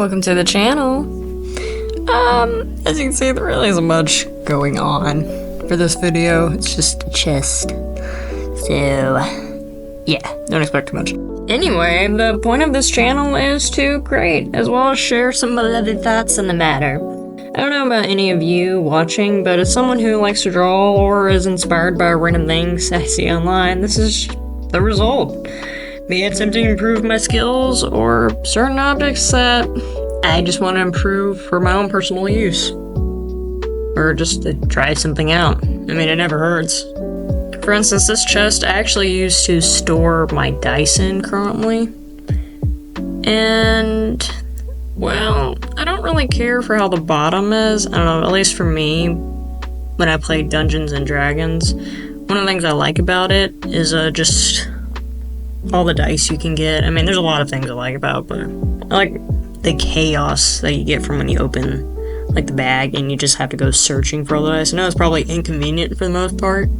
welcome to the channel. As you can see, there really isn't much going on for this video. It's just a chest. So, yeah, don't expect too much. Anyway, the point of this channel is to create, as well as share some beloved thoughts on the matter. I don't know about any of you watching, but as someone who likes to draw or is inspired by random things I see online, this is the result. Be it attempting to improve my skills or certain objects that I just want to improve for my own personal use. Or just to try something out. I mean, it never hurts. For instance, this chest I actually use to store my dice in currently. And, well, I don't really care for how the bottom is. I don't know, at least for me, when I play Dungeons and Dragons, one of the things I like about it is just all the dice you can get. I mean, there's a lot of things I like about it, but I like the chaos that you get from when you open, like, the bag and you just have to go searching for all the dice. I know it's probably inconvenient for the most part,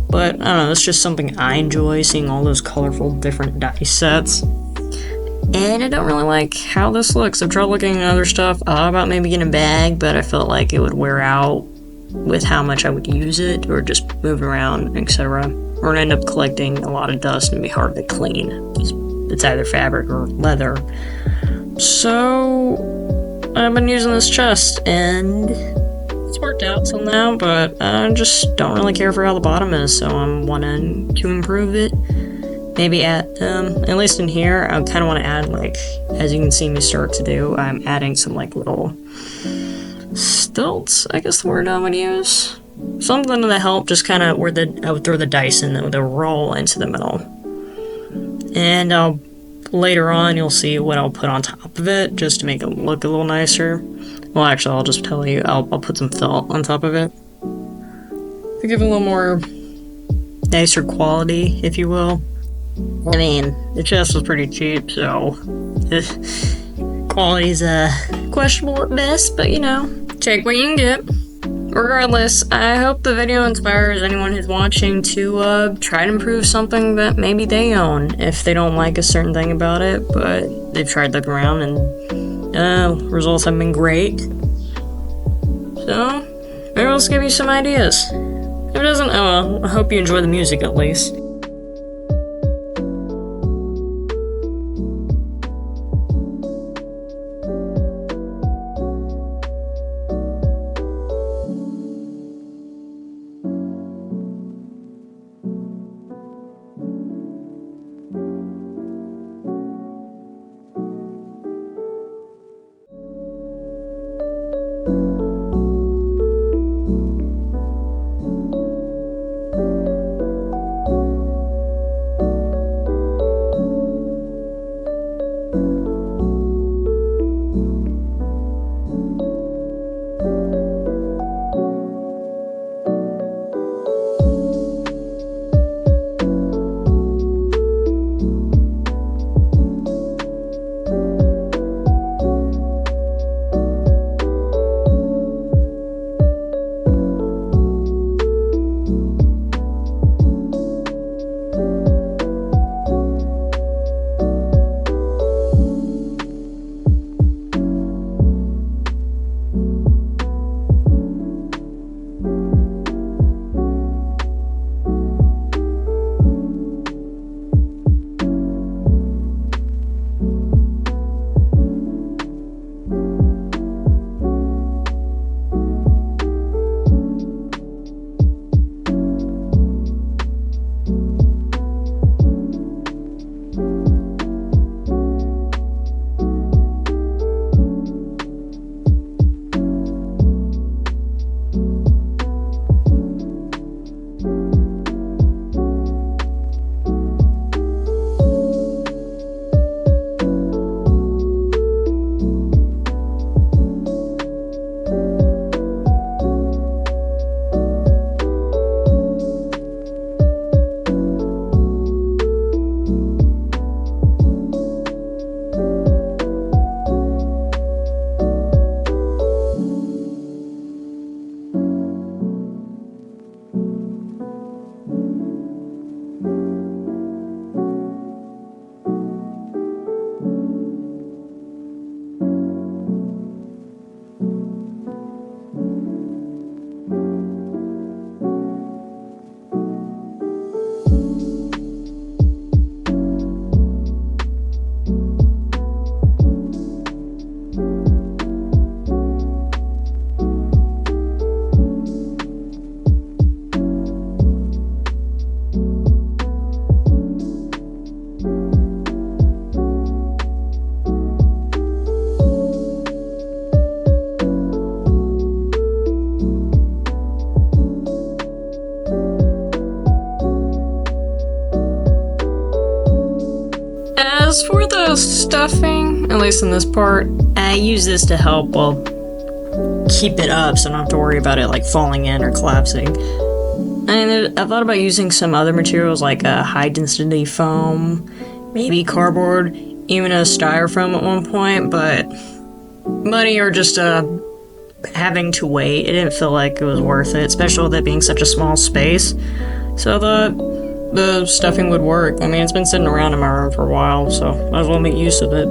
but I don't know, it's just something I enjoy, seeing all those colorful different dice sets. And I don't really like how this looks. I've tried looking at other stuff. I thought about maybe getting a bag, but I felt like it would wear out with how much I would use it, or just move around, etc. Or end up collecting a lot of dust and be hard to clean. It's either fabric or leather. So I've been using this chest, and it's worked out till now, but I just don't really care for how the bottom is, so I'm wanting to improve it. Maybe at least in here, I kind of want to add, like, as you can see me start to do, I'm adding some, like, little stilts, I guess the word I would use. Something to help just kind of where I would throw the dice in the roll into the middle. And later on, you'll see what I'll put on top of it, just to make it look a little nicer. Well, actually, I'll just tell you, I'll put some felt on top of it to give it a little more nicer quality, if you will. I mean, the chest was pretty cheap, so the quality's questionable at best, but you know, take what you can get. Regardless, I hope the video inspires anyone who's watching to try to improve something that maybe they own, if they don't like a certain thing about it, but they've tried looking around and results have been great. So, maybe I'll just give you some ideas. If it doesn't, oh well, I hope you enjoy the music at least. As for the stuffing, at least in this part, I use this to help, well, keep it up so I don't have to worry about it like falling in or collapsing. And I thought about using some other materials like a high density foam, maybe cardboard, even a styrofoam at one point, but money or just having to wait, it didn't feel like it was worth it, especially with it being such a small space. So I thought the stuffing would work. I mean, it's been sitting around in my room for a while, so might as well make use of it.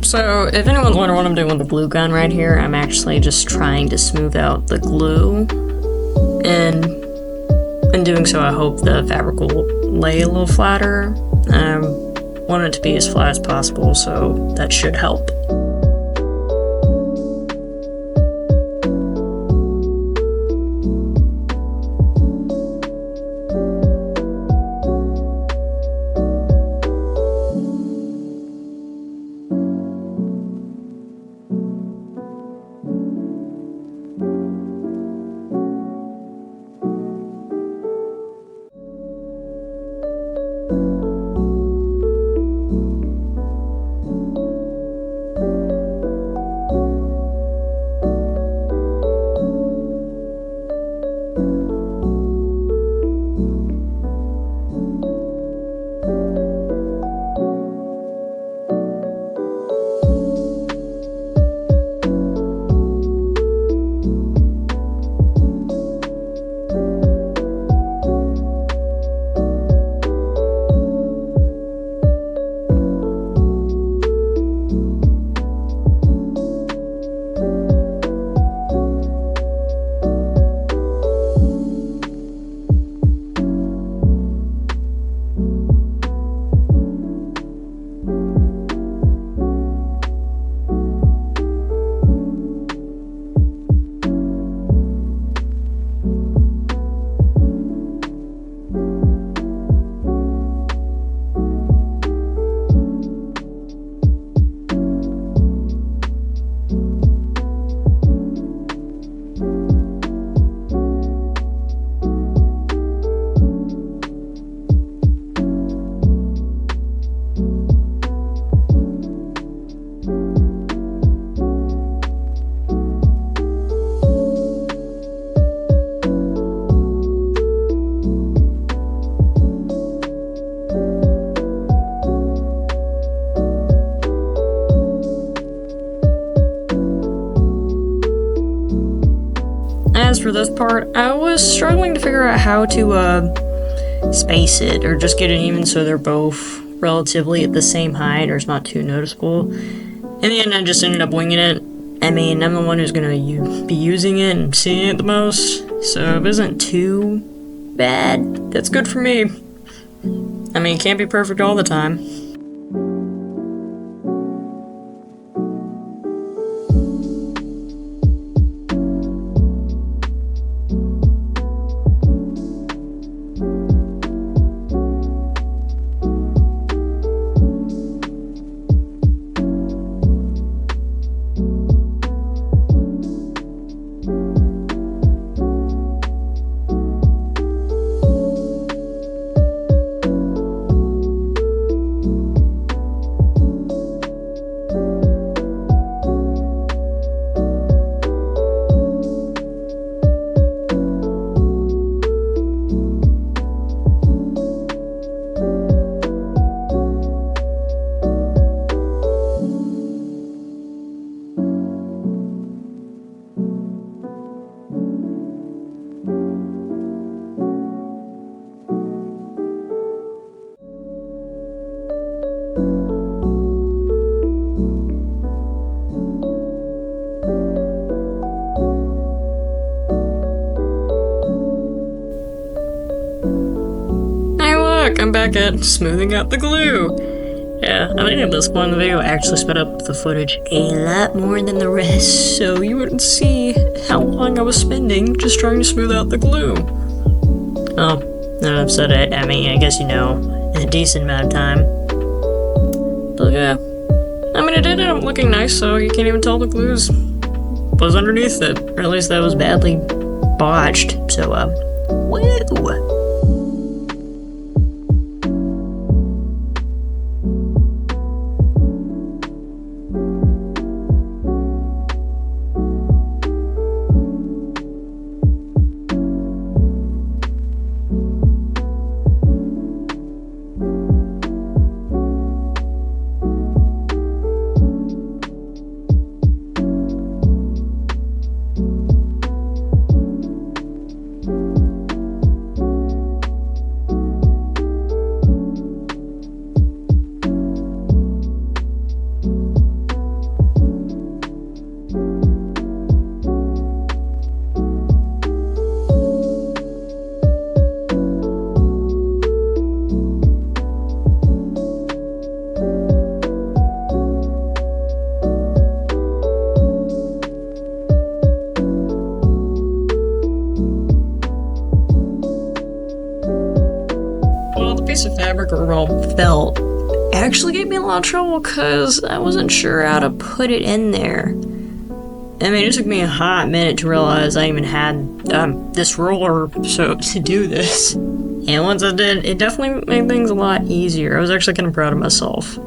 So, if anyone's wondering what I'm doing with the glue gun right here, I'm actually just trying to smooth out the glue. And in doing so, I hope the fabric will lay a little flatter. I want it to be as flat as possible, so that should help. as for this part, I was struggling to figure out how to space it, or just get it even so they're both relatively at the same height, or it's not too noticeable. In the end, I just ended up winging it. I mean, I'm the one who's gonna be using it and seeing it the most, so if it isn't too bad, that's good for me. I mean, it can't be perfect all the time. I'm back at smoothing out the glue. Yeah, I think at this point in the video I actually sped up the footage a lot more than the rest, so you wouldn't see how long I was spending just trying to smooth out the glue. Oh, now that I've said it, I mean, I guess you know, in a decent amount of time. But yeah, I mean, it did end up looking nice, so you can't even tell the glue was underneath it, or at least that was badly botched, so, woo! Piece of fabric or felt actually gave me a lot of trouble because I wasn't sure how to put it in there. I mean, it took me a hot minute to realize I even had this roller to do this. And once I did, it definitely made things a lot easier. I was actually kind of proud of myself.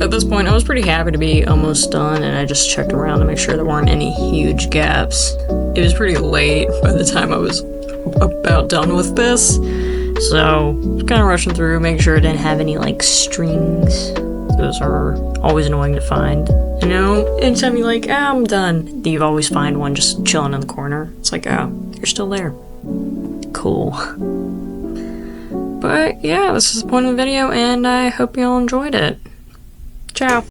at this point, I was pretty happy to be almost done, and I just checked around to make sure there weren't any huge gaps. It was pretty late by the time I was about done with this, so I was kind of rushing through, making sure it didn't have any, like, strings. Those are always annoying to find. You know, anytime you're like, I'm done, you always find one just chilling in the corner. It's like, oh, you're still there. Cool. But yeah, this is the point of the video, and I hope you all enjoyed it. Ciao.